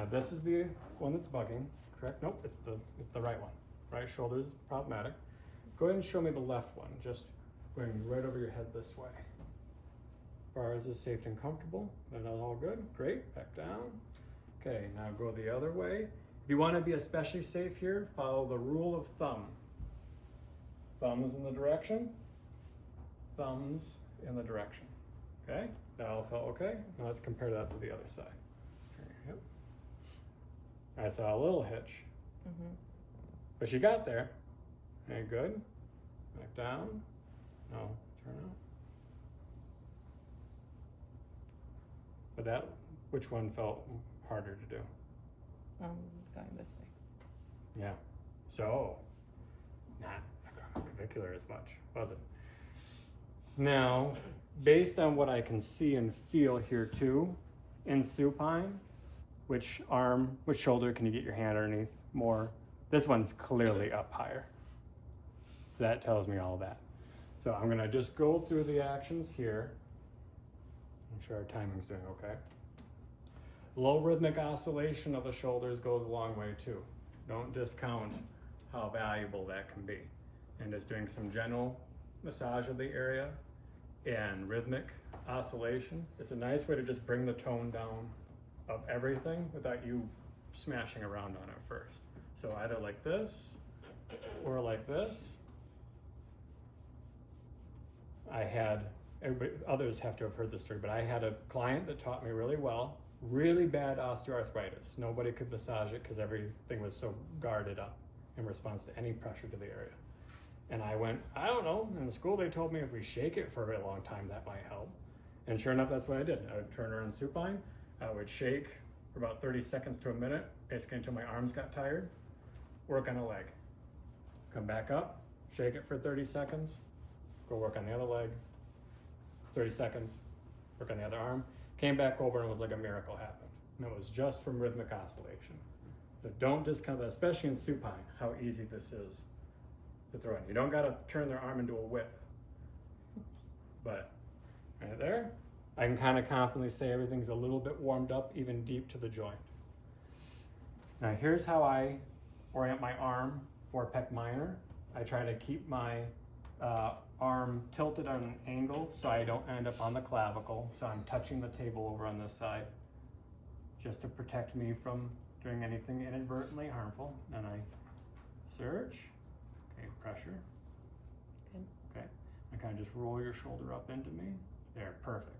Now this is the one that's bugging, correct? Nope, it's the right one. Right shoulder is problematic. Go ahead and show me the left one, just going right over your head this way. As far as is safe and comfortable, that's all good. Great, back down. Okay, now go the other way. If you want to be especially safe here, follow the rule of thumb. Thumbs in the direction, thumbs in the direction. Okay, that all felt okay. Now let's compare that to the other side. Yep. I saw a little hitch, but she got there. Okay, good. Back down. No, turn out. But that, which one felt harder to do? Going this way. Yeah. So, not acromioclavicular as much, was it? Now, based on what I can see and feel here too, in supine, which arm, which shoulder can you get your hand underneath more? This one's clearly up higher. So that tells me all that. So I'm gonna just go through the actions here. Make sure our timing's doing okay. Low rhythmic oscillation of the shoulders goes a long way too. Don't discount how valuable that can be. And just doing some general massage of the area and rhythmic oscillation. It's a nice way to just bring the tone down of everything without you smashing around on it first. So either like this or like this. I had, others have to have heard this story, but I had a client that taught me really well, really bad osteoarthritis. Nobody could massage it because everything was so guarded up in response to any pressure to the area. And I went, I don't know, in the school they told me if we shake it for a very long time, that might help. And sure enough, that's what I did. I would turn her in supine, I would shake for about 30 seconds to a minute, basically until my arms got tired, work on a leg. Come back up, shake it for 30 seconds, go work on the other leg, 30 seconds, work on the other arm. Came back over and it was like a miracle happened. And it was just from rhythmic oscillation. So don't discount that, especially in supine, how easy this is to throw in. You don't gotta turn their arm into a whip. But right there, I can kind of confidently say everything's a little bit warmed up, even deep to the joint. Now here's how I orient my arm for pec minor. I try to keep my arm tilted on an angle so I don't end up on the clavicle. So I'm touching the table over on this side just to protect me from doing anything inadvertently harmful. And I search, okay, pressure. Good. Okay, and kind of just roll your shoulder up into me. There, perfect.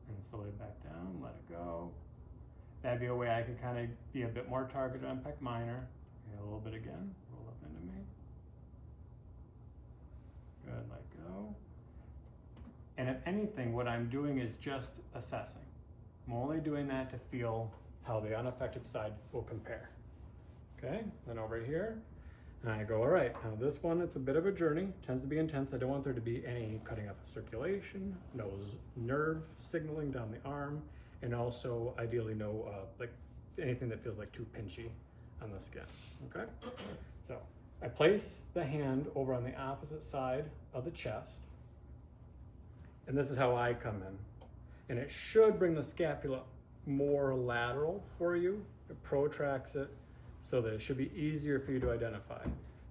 And slowly back down, let it go. That'd be a way I could kind of be a bit more targeted on pec minor. Okay, a little bit again, roll up into me. Good, let go. And if anything, what I'm doing is just assessing. I'm only doing that to feel how the unaffected side will compare. Okay, then over here, and I go, all right, now this one, it's a bit of a journey, tends to be intense. I don't want there to be any cutting up of circulation, no nerve signaling down the arm, and also ideally no, like anything that feels like too pinchy on the skin, okay? So I place the hand over on the opposite side of the chest, and this is how I come in. And it should bring the scapula more lateral for you. It protracts it so that it should be easier for you to identify.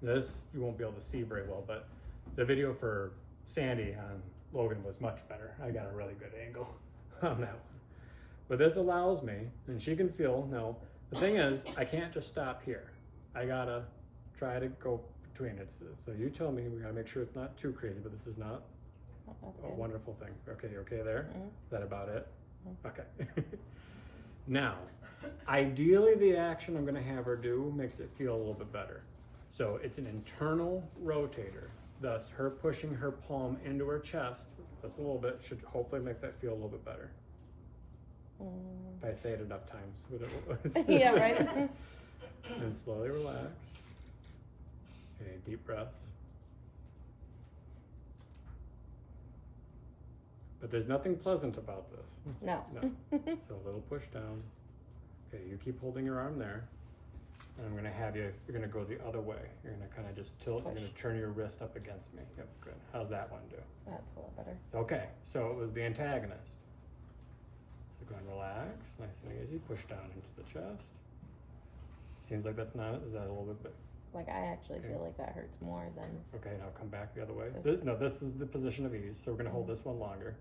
This you won't be able to see very well, but the video for Sandy on Logan was much better. I got a really good angle on that one. But this allows me, and she can feel, no, the thing is, I can't just stop here. I gotta try to go between it. So you tell me, we gotta make sure it's not too crazy, but this is not a wonderful thing. Okay, you okay there? Mm-hmm. Is that about it? Mm-hmm. Okay. Now, ideally the action I'm gonna have her do makes it feel a little bit better. So it's an internal rotator. Thus, her pushing her palm into her chest, just a little bit, should hopefully make that feel a little bit better. If I say it enough times. Yeah, right? And slowly relax. Okay, deep breaths. But there's nothing pleasant about this. No. No. So a little push down. Okay, you keep holding your arm there. And I'm gonna have you, you're gonna go the other way. You're gonna kind of just tilt, you're gonna turn your wrist up against me. Yep, good. How's that one do? That's a little better. Okay, so it was the antagonist. So go and relax, nice and easy. Push down into the chest. Seems like that's not, is that a little bit? Like I actually Okay. feel like that hurts more than. Okay, now come back the other way. This No, this is the position of ease, so we're gonna hold this one longer.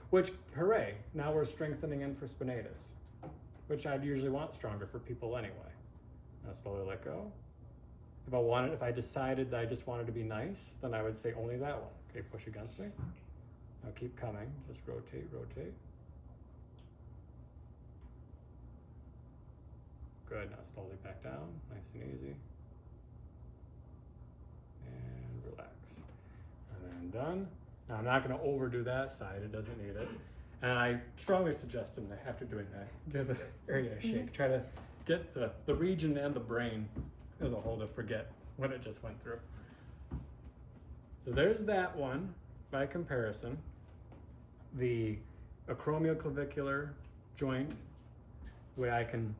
Which, hooray, now we're strengthening in for spinatus, which I'd usually want stronger for people anyway. Now slowly let go. If I decided that I just wanted to be nice, then I would say only that one. Okay, push against me. Now keep coming, just rotate, rotate. Good, now slowly back down, nice and easy. And relax. And then done. Now I'm not gonna overdo that side, it doesn't need it. And I strongly suggest them that after doing that, give the area a shake. Try to get the region and the brain as a whole to forget what it just went through. So there's that one by comparison. The acromioclavicular joint, way I can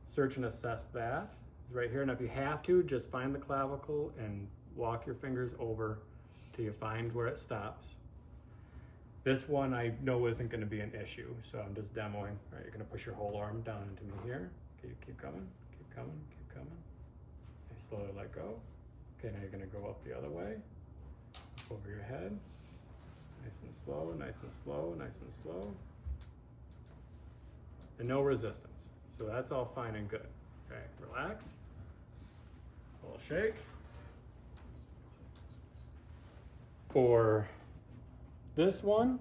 search and assess that is right here. And if you have to, just find the clavicle and walk your fingers over till you find where it stops. This one I know isn't going to be an issue, so I'm just demoing. All right, you're going to push your whole arm down into me here. Okay, keep coming, keep coming, keep coming. Okay, slowly let go. Okay, now you're going to go up the other way, over your head. Nice and slow, nice and slow, nice and slow. And no resistance. So that's all fine and good. Okay, relax. A little shake. For this one,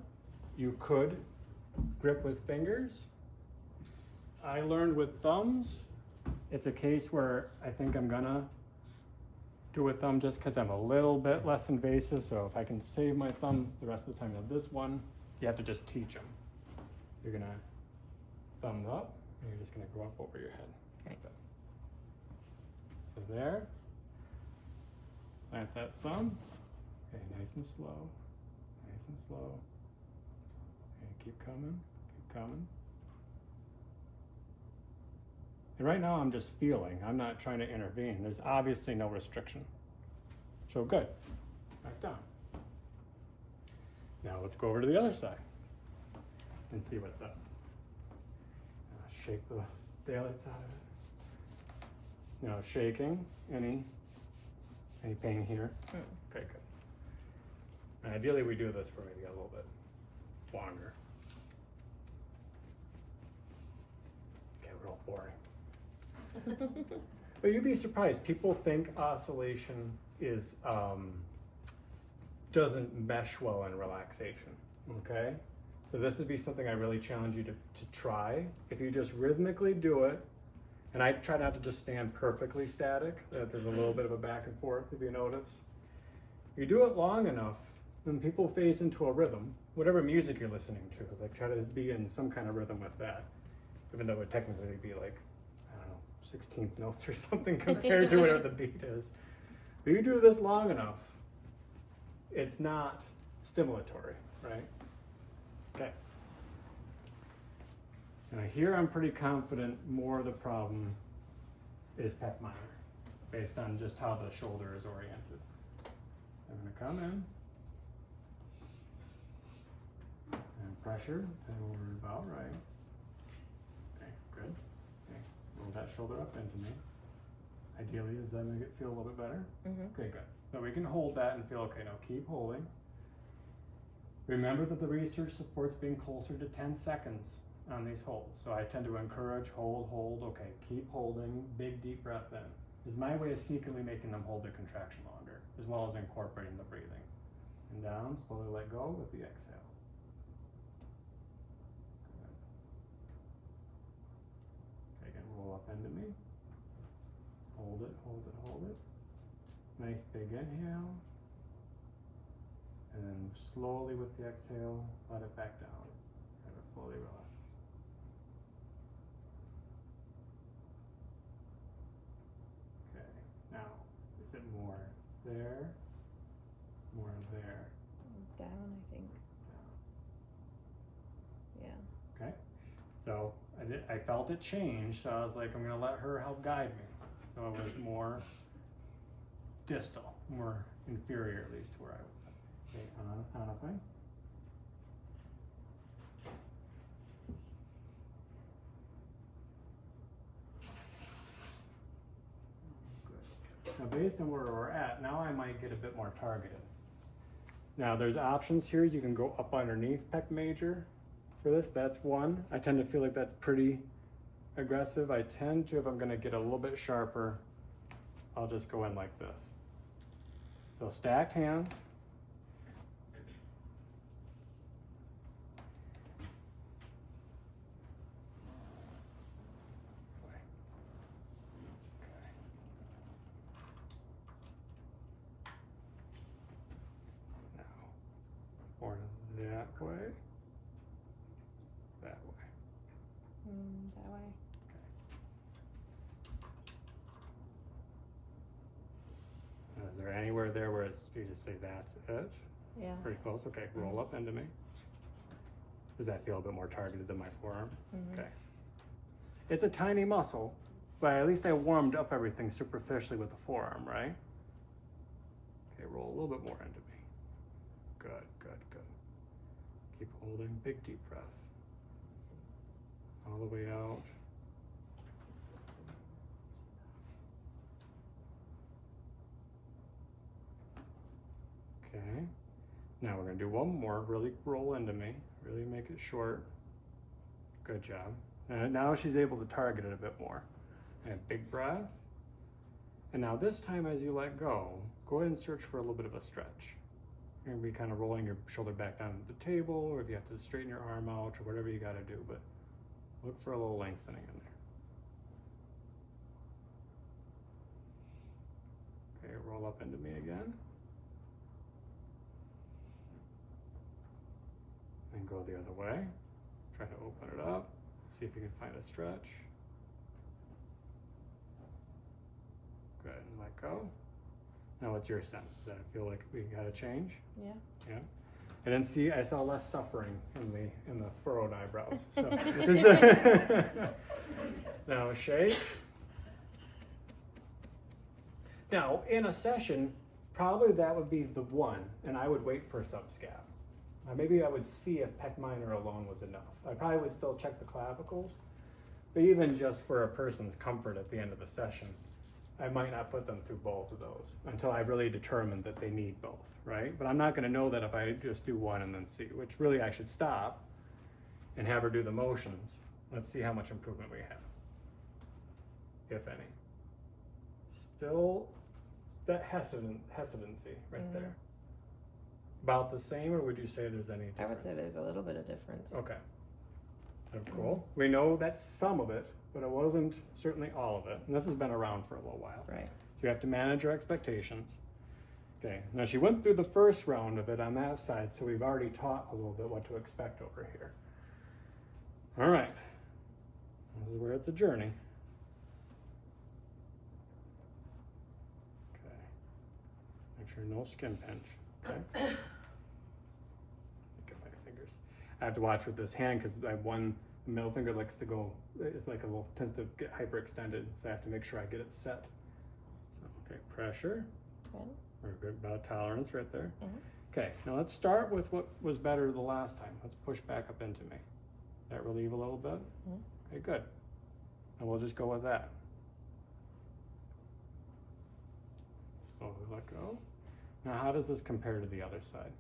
you could grip with fingers. I learned with thumbs. It's a case where I think I'm gonna do with thumb just because I'm a little bit less invasive. So if I can save my thumb the rest of the time. Now this one, you have to just teach them. You're gonna thumb up and you're just gonna go up over your head. Okay. So there, plant that thumb. Okay, nice and slow, nice and slow. Okay, keep coming, keep coming. And right now I'm just feeling, I'm not trying to intervene. There's obviously no restriction. So good, back down. Now let's go over to the other side and see what's up. Shake the daylights out of it. Now shaking, any pain here? Okay, good. And ideally we do this for maybe a little bit longer. Okay, we're all boring. But you'd be surprised. People think oscillation is doesn't mesh well in relaxation. Okay, so this would be something I really challenge you to try. If you just rhythmically do it, and I try not to just stand perfectly static. That there's a little bit of a back and forth. If you notice, you do it long enough, then people phase into a rhythm. Whatever music you're listening to, like try to be in some kind of rhythm with that, even though it would technically be like 16th notes or something compared to whatever the beat is. But you do this long enough, it's not stimulatory, right? Okay. Now here I'm pretty confident more of the problem is pec minor, based on just how the shoulder is oriented. I'm gonna come in and pressure until we're about right. Okay, good. Roll that shoulder up into me. Ideally, does that make it feel a little bit better? Okay, good. So we can hold that and feel okay. Now keep holding. Remember that the research supports being closer to 10 seconds on these holds. So I tend to encourage hold, hold. Okay, keep holding. Big deep breath in. This is my way of sneakily making them hold the contraction longer, as well as incorporating the breathing. And down, slowly let go with the exhale. Roll up into me. Hold it, hold it, hold it. Nice big inhale. And then slowly with the exhale, let it back down. Have it fully relax. Okay, now, is it more there? More there? Down, I think. Down. Yeah. Okay, so I felt it change, so I was like, I'm gonna let her help guide me. So it was more distal, more inferior at least to where I was. Okay, on a thing. Now based on where we're at, now I might get a bit more targeted. Now there's options here. You can go up underneath pec major for this. That's one. I tend to feel like that's pretty aggressive. I tend to, if I'm gonna get a little bit sharper, I'll just go in like this. So stacked hands. Or that way, that way. That way. Okay. Is there anywhere there where it's, you just say that's it? Yeah. Pretty close. Okay, roll up into me. Does that feel a bit more targeted than my forearm? Okay. It's a tiny muscle, but at least I warmed up everything superficially with the forearm, right? Okay, roll a little bit more into me. Good, good, good. Keep holding, big deep breath. All the way out. Okay. Now we're gonna do one more, really roll into me, really make it short. Good job. And now she's able to target it a bit more. And big breath. And now this time as you let go, go ahead and search for a little bit of a stretch. You're gonna be kind of rolling your shoulder back down to the table, or if you have to straighten your arm out, or whatever you gotta do, but look for a little lengthening in there. Okay, roll up into me again. And go the other way. Try to open it up. See if you can find a stretch. Good, and let go. Now what's your sense? Does that feel like we got to change? Yeah. Yeah. I didn't see, I saw less suffering in the furrowed eyebrows. So now shake. Now in a session, probably that would be the one, and I would wait for a subscap. Maybe I would see if pec minor alone was enough. I probably would still check the clavicles, but even just for a person's comfort at the end of the session, I might not put them through both of those until I really determine that they need both, right? But I'm not gonna know that if I just do one and then see, which really I should stop and have her do the motions. Let's see how much improvement we have, if any. Still that hesitancy right there. About the same, or would you say there's any difference? I would say there's a little bit of difference. Okay. Oh, cool. We know that's some of it, but it wasn't certainly all of it. And this has been around for a little while. Right. So you have to manage your expectations. Okay. Now she went through the first round of it on that side, so we've already taught a little bit what to expect over here. All right. This is where it's a journey. Okay. Make sure no skin pinch. Okay. Look at my fingers. I have to watch with this hand because I have one middle finger likes to go, it's like a little, tends to get hyperextended, so I have to make sure I get it set. So, okay, pressure. Okay. We're good about tolerance right there. Okay, now let's start with what was better the last time. Let's push back up into me. That relieve a little bit? Okay, good. And we'll just go with that. Slowly let go. Now, how does this compare to the other side?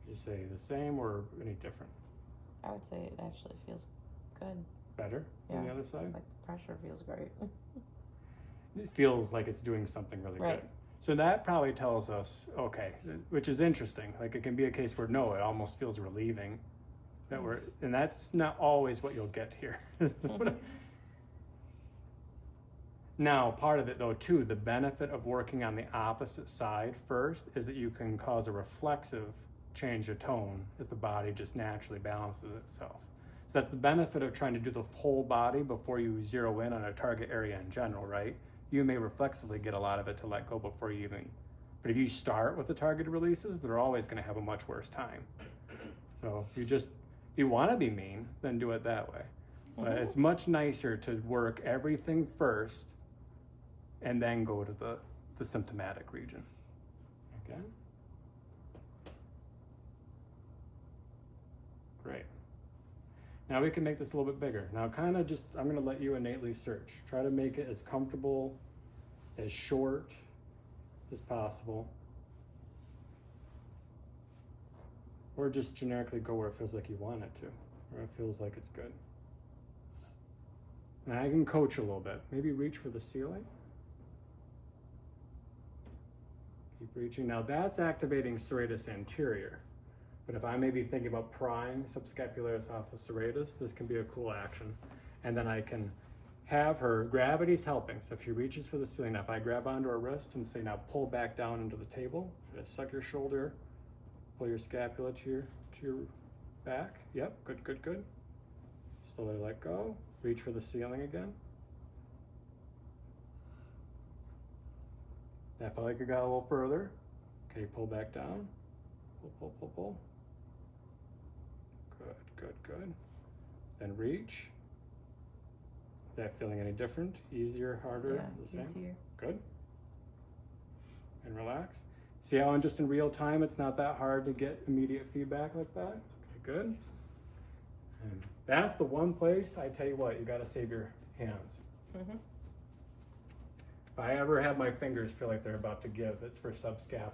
Would you say the same or any different? I would say it actually feels good. Better than the other side? Like the pressure feels great. It feels like it's doing something really Right. good. So that probably tells us, okay, which is interesting. Like it can be a case where no, it almost feels relieving. That and that's not always what you'll get here. Now, part of it though too, the benefit of working on the opposite side first is that you can cause a reflexive change of tone as the body just naturally balances itself. So that's the benefit of trying to do the whole body before you zero in on a target area in general, right? You may reflexively get a lot of it to let go before you even, but if you start with the targeted releases, they're always gonna have a much worse time. So if you wanna be mean, then do it that way. But it's much nicer to work everything first and then go to the symptomatic region. Okay? Great. Now we can make this a little bit bigger. Now kind of just, I'm gonna let you innately search. Try to make it as comfortable as short as possible. Or just generically go where it feels like you want it to, where it feels like it's good. And I can coach a little bit. Maybe reach for the ceiling. Keep reaching. Now that's activating serratus anterior. But if I may be thinking about prying subscapularis off of serratus, this can be a cool action. And then I can have her, gravity's helping. So if she reaches for the ceiling, now if I grab onto her wrist and say, now pull back down into the table, just suck your shoulder, pull your scapula to your back. Yep, good, good, good. Slowly let go. Reach for the ceiling again. That felt like it got a little further. Okay, pull back down. Pull, pull, pull, pull. Good, good, good. Then reach. Is that feeling any different? Easier, harder, Yeah, the same? easier. Good. And relax. See how just in real time it's not that hard to get immediate feedback like that? Okay, good. And that's the one place, I tell you what, you gotta save your hands. Mm-hmm. If I ever have my fingers feel like they're about to give, it's for subscap.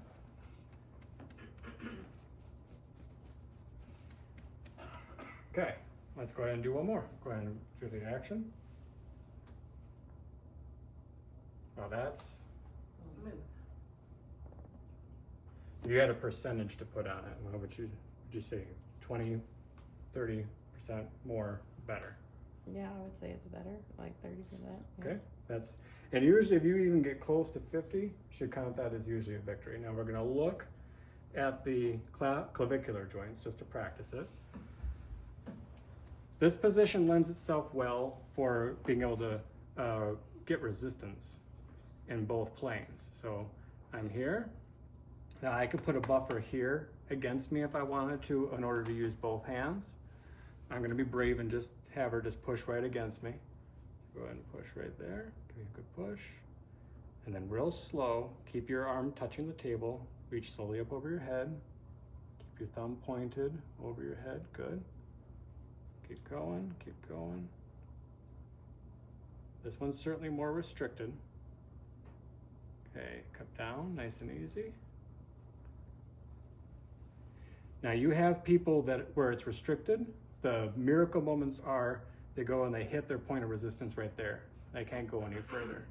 Okay, let's go ahead and do one more. Go ahead and do the action. Now that's, if you had a percentage to put on it, what would you say? 20, 30% more, better? Yeah, I would say it's better, like 30%. Yeah. Okay, that's, and usually if you even get close to 50, you should count that as usually a victory. Now we're gonna look at the clavicular joints just to practice it. This position lends itself well for being able to get resistance in both planes. So I'm here. Now I could put a buffer here against me if I wanted to in order to use both hands. I'm gonna be brave and just have her just push right against me. Go ahead and push right there. Give me a good push. And then real slow, keep your arm touching the table. Reach slowly up over your head. Keep your thumb pointed over your head, good. Keep going, keep going. This one's certainly more restricted. Okay, cut down, nice and easy. Now you have people that where it's restricted, the miracle moments are they go and they hit their point of resistance right there. They can't go any further.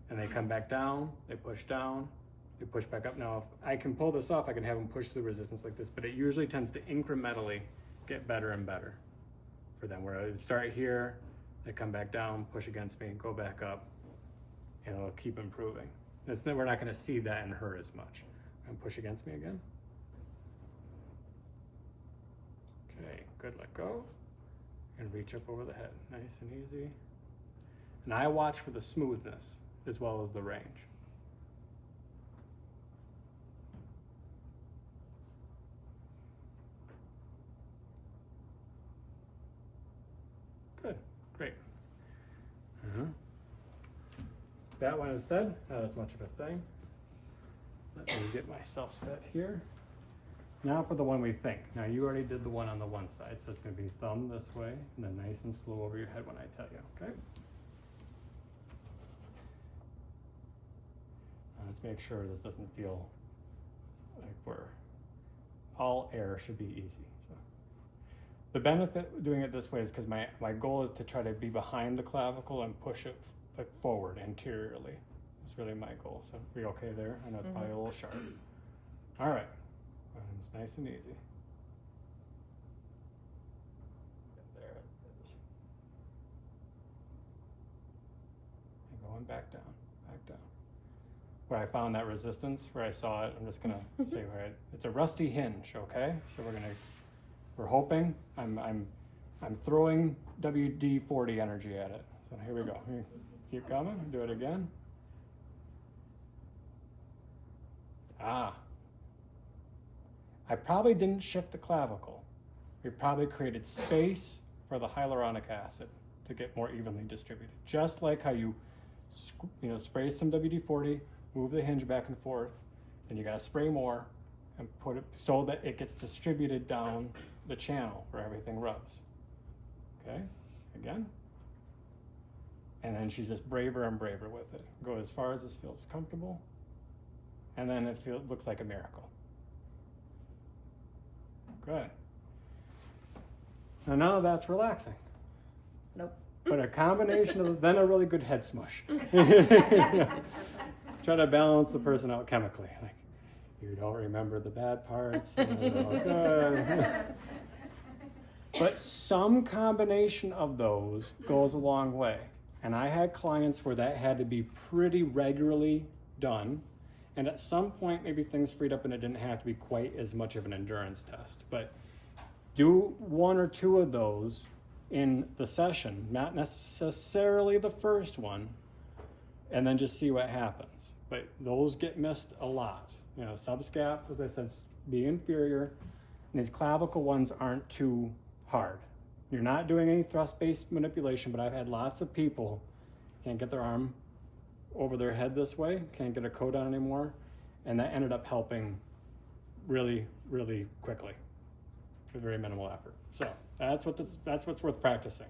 And they come back down, they push back up. Now if I can pull this off, I can have them push through resistance like this, but it usually tends to incrementally get better and better for them. Where I would start here, they come back down, push against me, go back up, and it'll keep improving. We're not gonna see that in her as much. And push against me again. Okay, good, let go. And reach up over the head, nice and easy. And I watch for the smoothness as well as the range. Good, great. That one is said, not as much of a thing. Let me get myself set here. Now for the one we think. Now you already did the one on the one side, so it's gonna be thumb this way, and then nice and slow over your head when I tell you, okay? Let's make sure this doesn't feel like all air should be easy. So the benefit of doing it this way is because my goal is to try to be behind the clavicle and push it like forward anteriorly. That's really my goal. So are we okay there? I know it's probably a little sharp. All right, it's nice and easy. There it is. And going back down, back down. Where I found that resistance, where I saw it, I'm just gonna say, all right, it's a rusty hinge, okay? So we're hoping, I'm throwing WD-40 energy at it. So here we go. Keep coming, do it again. Ah. I probably didn't shift the clavicle. We probably created space for the hyaluronic acid to get more evenly distributed. Just like how you spray some WD-40, move the hinge back and forth, then you gotta spray more and put it so that it gets distributed down the channel where everything rubs. Okay, again. And then she's just braver and braver with it. Go as far as this feels comfortable. And then it looks like a miracle. Good. Now none of that's relaxing. Nope. But a combination of, then a really good head smush. Try to balance the person out chemically. Like, you don't remember the bad parts. But some combination of those goes a long way. And I had clients where that had to be pretty regularly done. And at some point, maybe things freed up and it didn't have to be quite as much of an endurance test. But do 1 or 2 of those in the session, not necessarily the first one, and then just see what happens. But those get missed a lot. You know, subscap, as I said, be inferior. And these clavicle ones aren't too hard. You're not doing any thrust-based manipulation, but I've had lots of people can't get their arm over their head this way, can't get a coat on anymore, and that ended up helping really, really quickly with very minimal effort. So that's what's worth practicing.